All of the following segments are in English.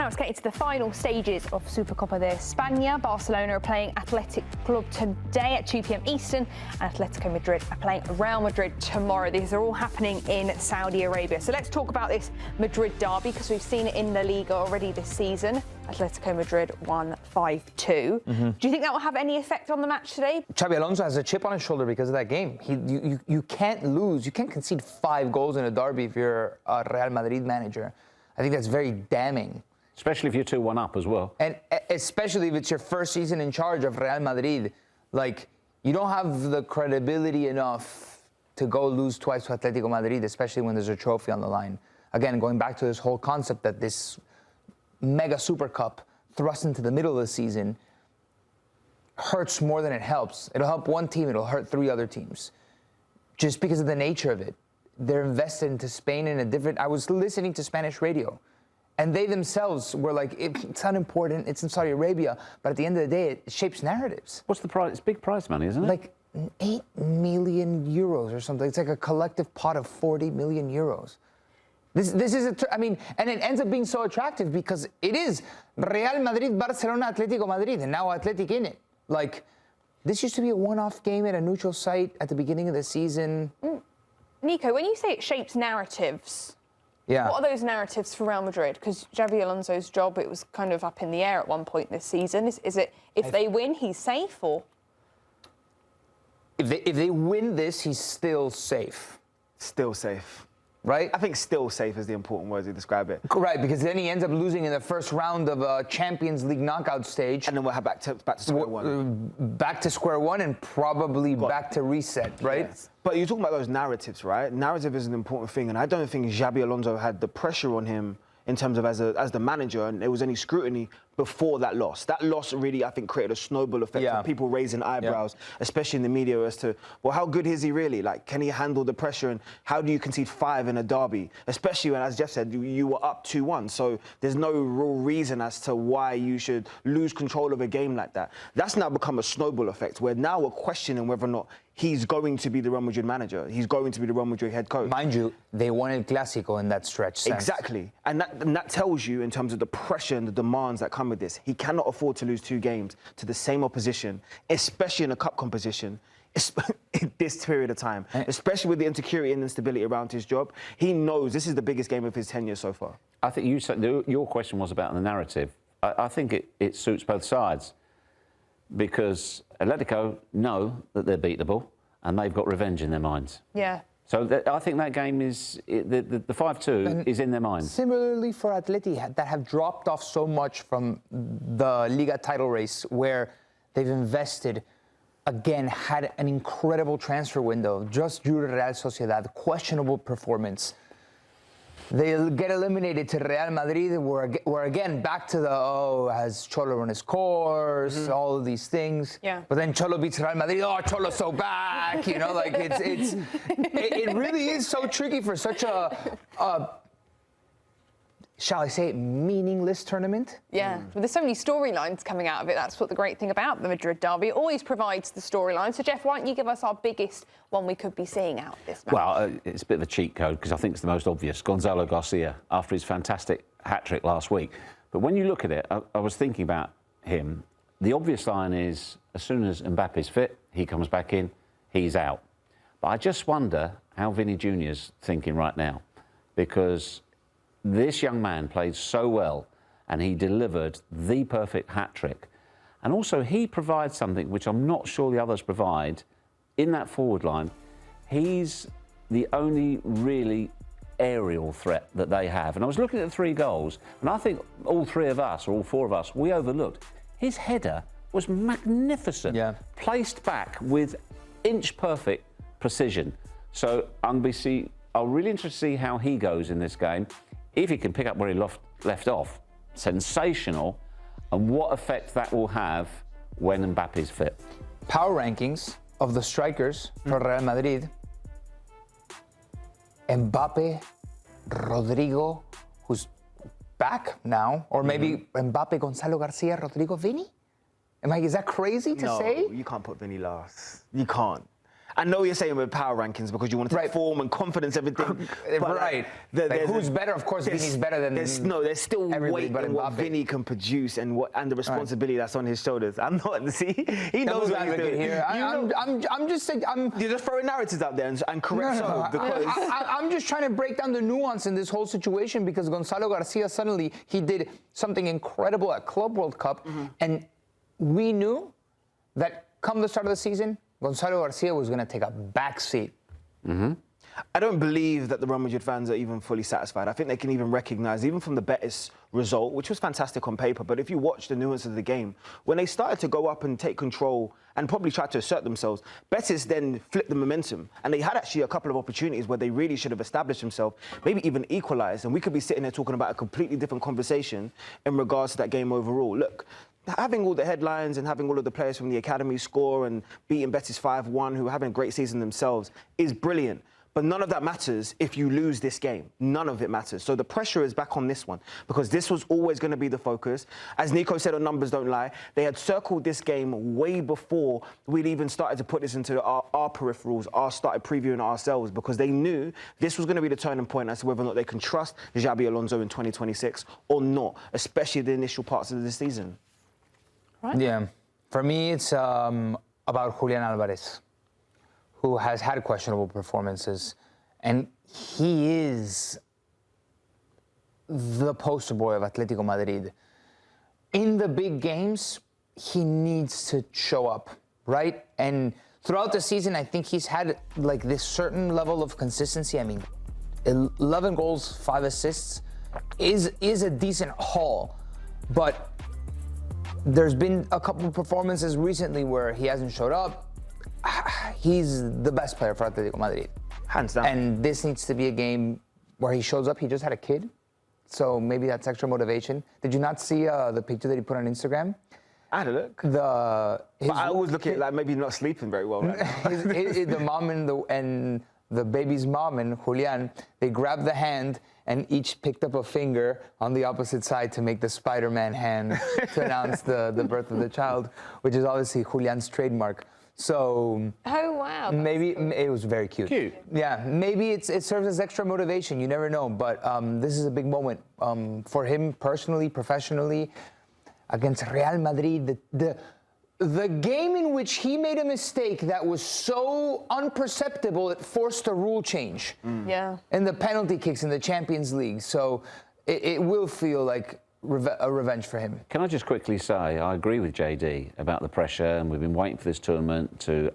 Now it's getting to the final stages of Supercopa de España. Barcelona are playing Atlético today at 2 p.m. Eastern, and Atlético Madrid are playing Real Madrid tomorrow. These are all happening in Saudi Arabia. So let's talk about this Madrid derby, because we've seen it in La Liga already this season. Atletico Madrid won 5-2. Do you think that will have any effect on the match today? Xabi Alonso has a chip on his shoulder because of that game. You can't lose. You can't concede 5 goals in a derby if you're a Real Madrid manager. I think that's very damning. Especially if you're 2-1 up as well. And especially if it's your first season in charge of Real Madrid. Like, you don't have the credibility enough to go lose twice to Atletico Madrid, especially when there's a trophy on the line. Again, going back to this whole concept that this mega Super Cup thrust into the middle of the season hurts more than it helps. It'll help one team, it'll hurt 3 other teams. Just because of the nature of it. They're invested into Spain in a different... I was listening to Spanish radio, and they themselves were like, it's unimportant, it's in Saudi Arabia, but at the end of the day, it shapes narratives. What's the prize? It's big prize money, isn't it? Like 8 million euros or something. It's like a collective pot of 40 million euros. This is, I mean, and it ends up being so attractive because it is Real Madrid, Barcelona, Atlético Madrid, and now Athletic in it. Like, this used to be a one-off game at a neutral site at the beginning of the season. Nico, when you say it shapes narratives, yeah, what are those narratives for Real Madrid? Because Xabi Alonso's job, it was kind of up in the air at one point this season. Is it, if they win, he's safe, or? If they win this, he's still safe. Still safe. Right? I think still safe is the important word to describe it. Right, because then he ends up losing in the first round of a Champions League knockout stage. And then we'll have back to square one. Back to square one and probably back to reset, right? Yes. But you're talking about those narratives, right? Narrative is an important thing, and I don't think Xabi Alonso had the pressure on him in terms of as the manager, and there was any scrutiny before that loss. That loss really, I think, created a snowball effect of people raising eyebrows, especially in the media, as to, well, how good is he really? Like, can he handle the pressure, and how do you concede 5 in a derby? Especially when, as Jeff said, you were up 2-1, so there's no real reason as to why you should lose control of a game like that. That's now become a snowball effect, where now we're questioning whether or not he's going to be the Real Madrid manager. He's going to be the Real Madrid head coach. Mind you, they won El Clásico in that stretch sense. Exactly. And that tells you, in terms of the pressure and the demands that come with this, he cannot afford to lose 2 games to the same opposition, especially in a cup competition, in this period of time, especially with the insecurity and instability around his job. He knows this is the biggest game of his tenure so far. I think you said, your question was about the narrative. I think it suits both sides, because Atletico know that they're beatable and they've got revenge in their minds. Yeah. So I think that game is, the 5-2 is in their minds. Similarly for Atleti, that have dropped off so much from the Liga title race, where they've invested, again, had an incredible transfer window, just due to Real Sociedad, questionable performance. They'll get eliminated to Real Madrid. We're again back to the, has Cholo run his course, all of these things. Yeah. But then Cholo beats Real Madrid. Oh, Cholo's so back. You know, like it really is so tricky for such a shall I say, meaningless tournament. Yeah, well, there's so many storylines coming out of it. That's what the great thing about the Madrid derby. It always provides the storyline. So, Jeff, why don't you give us our biggest one we could be seeing out this match? Well, it's a bit of a cheat code, because I think it's the most obvious. Gonzalo García, after his fantastic hat-trick last week. But when you look at it, I was thinking about him. The obvious line is, as soon as Mbappe's fit, he comes back in, he's out. But I just wonder how Vinny Jr.'s thinking right now, because this young man played so well, and he delivered the perfect hat-trick. And also, he provides something which I'm not sure the others provide in that forward line. He's the only really aerial threat that they have. And I was looking at the 3 goals, and I think all 3 of us, or all 4 of us, we overlooked. His header was magnificent, placed back with inch-perfect precision. So I'm really interested to see how he goes in this game. If he can pick up where he left off, sensational, and what effect that will have when Mbappe's fit. Power rankings of the strikers for Real Madrid. Mbappé, Rodrigo, who's back now, or maybe Mbappé, Gonzalo, García, Rodrigo, Vini? Is that crazy to say? No, you can't put Vini last. You can't. I know you're saying with power rankings because you want to take form and confidence, everything. But right. Who's better? Of course, Vini's better than there's still weight in what Vini can produce and the responsibility that's on his shoulders. I'm not. See, he knows what he's doing. Here. I'm just saying. You're just throwing narratives out there and correct because I'm just trying to break down the nuance in this whole situation because Gonzalo García suddenly he did something incredible at Club World Cup, and we knew that come the start of the season, Gonzalo García was going to take a back seat. I don't believe that the Real Madrid fans are even fully satisfied. I think they can even recognise, even from the Betis result, which was fantastic on paper, but if you watch the nuances of the game, when they started to go up and take control and probably try to assert themselves, Betis then flipped the momentum. And they had actually a couple of opportunities where they really should have established themselves, maybe even equalised. And we could be sitting there talking about a completely different conversation in regards to that game overall. Look, having all the headlines and having all of the players from the academy score and beating Betis 5-1, who are having a great season themselves, is brilliant. But none of that matters if you lose this game. None of it matters. So the pressure is back on this one because this was always going to be the focus. As Nico said on Numbers Don't Lie, they had circled this game way before we'd even started to put this into our peripherals, started previewing ourselves because they knew this was going to be the turning point as to whether or not they can trust Xabi Alonso in 2026 or not, especially the initial parts of the season. Right. Yeah. For me, it's about Julián Alvarez, who has had questionable performances, and he is the poster boy of Atlético Madrid. In the big games, he needs to show up, right? And throughout the season, I think he's had like this certain level of consistency. I mean, 11 goals, 5 assists is a decent haul, but there's been a couple of performances recently where he hasn't showed up. He's the best player for Atletico Madrid. Hands down. And this needs to be a game where he shows up. He just had a kid, so maybe that's extra motivation. Did you not see the picture that he put on Instagram? I had a look. But I always look at like maybe not sleeping very well. Right? The mom and the baby's mom and Julián, they grabbed the hand and each picked up a finger on the opposite side to make the Spider-Man hand to announce the birth of the child, which is obviously Julián's trademark. So, oh wow, maybe it was very cute. Yeah, maybe it serves as extra motivation. You never know, but this is a big moment for him personally, professionally, against Real Madrid. The game in which he made a mistake that was so unperceptible, it forced a rule change. Yeah. And the penalty kicks in the Champions League. So it will feel like a revenge for him. Can I just quickly say, I agree with JD about the pressure, and we've been waiting for this tournament to,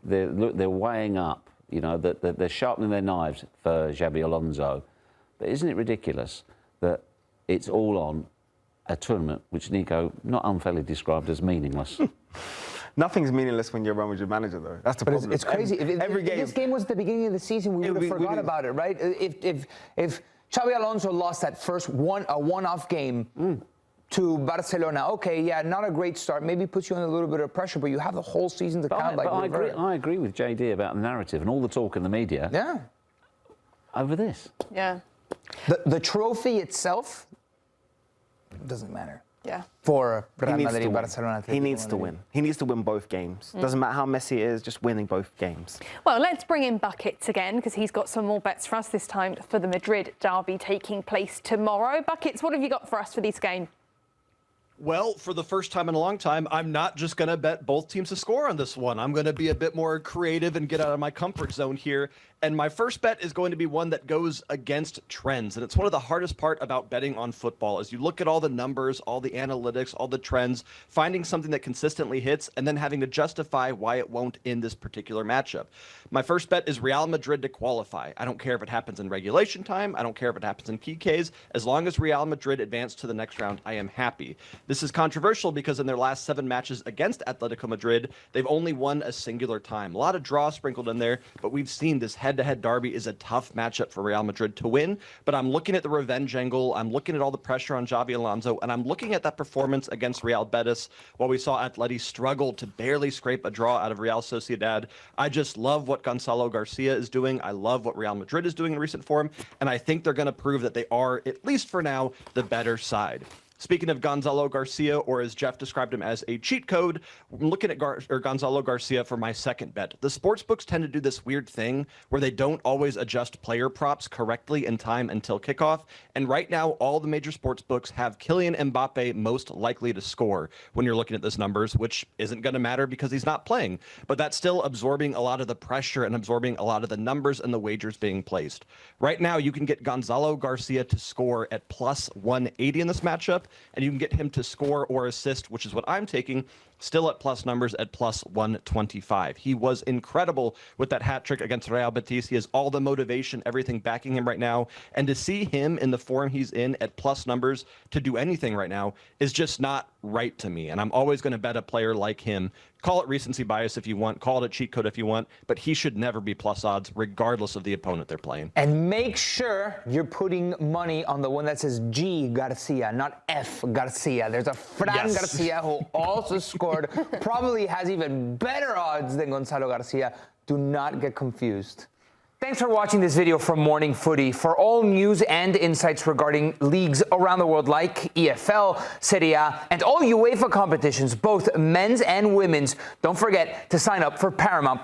they're weighing up, you know, that they're sharpening their knives for Xabi Alonso. But isn't it ridiculous that it's all on a tournament which Nico not unfairly described as meaningless? Nothing's meaningless when you're a Real Madrid manager, though. That's the problem. It's crazy. Every game. If this game was at the beginning of the season, we would have forgot about it, right? If Xabi Alonso lost that first one-off game to Barcelona, okay, yeah, not a great start. Maybe puts you under a little bit of pressure, but you have the whole season to count. I agree with JD about the narrative and all the talk in the media. Yeah. Over this. Yeah. The trophy itself doesn't matter. Yeah. For Real Madrid, Barcelona. He needs to win. He needs to win both games. Doesn't matter how messy it is, just winning both games. Well, let's bring in Buckets again because he's got some more bets for us this time for the Madrid Derby taking place tomorrow. Buckets, what have you got for us for this game? Well, for the first time in a long time, I'm not just going to bet both teams to score on this one. I'm going to be a bit more creative and get out of my comfort zone here. And my first bet is going to be one that goes against trends. And it's one of the hardest part about betting on football is you look at all the numbers, all the analytics, all the trends, finding something that consistently hits, and then having to justify why it won't in this particular matchup. My first bet is Real Madrid to qualify. I don't care if it happens in regulation time. I don't care if it happens in PKs. As long as Real Madrid advance to the next round, I am happy. This is controversial because in their last 7 matches against Atletico Madrid, they've only won a singular time. A lot of draws sprinkled in there, but we've seen this head-to-head derby is a tough matchup for Real Madrid to win. But I'm looking at the revenge angle. I'm looking at all the pressure on Xabi Alonso, and I'm looking at that performance against Real Betis while we saw Atleti struggle to barely scrape a draw out of Real Sociedad. I just love what Gonzalo García is doing. I love what Real Madrid is doing in recent form, and I think they're going to prove that they are, at least for now, the better side. Speaking of Gonzalo Garcia, or as Jeff described him as a cheat code, I'm looking at Gonzalo Garcia for my second bet. The sportsbooks tend to do this weird thing where they don't always adjust player props correctly in time until kickoff. And right now, all the major sportsbooks have Kylian Mbappé most likely to score when you're looking at those numbers, which isn't going to matter because he's not playing. But that's still absorbing a lot of the pressure and absorbing a lot of the numbers and the wagers being placed. Right now, you can get Gonzalo Garcia to score at plus 180 in this matchup, and you can get him to score or assist, which is what I'm taking, still at plus numbers at plus 125. He was incredible with that hat trick against Real Betis. He has all the motivation, everything backing him right now. And to see him in the form he's in at plus numbers to do anything right now is just not right to me. And I'm always going to bet a player like him. Call it recency bias if you want, call it a cheat code if you want, but he should never be plus odds regardless of the opponent they're playing. And make sure you're putting money on the one that says G Garcia, not F Garcia. There's a Fran Garcia who also scored, probably has even better odds than Gonzalo Garcia. Do not get confused. Thanks for watching this video from Morning Footy. For all news and insights regarding leagues around the world like EFL, Serie A, and all UEFA competitions, both men's and women's, don't forget to sign up for Paramount+.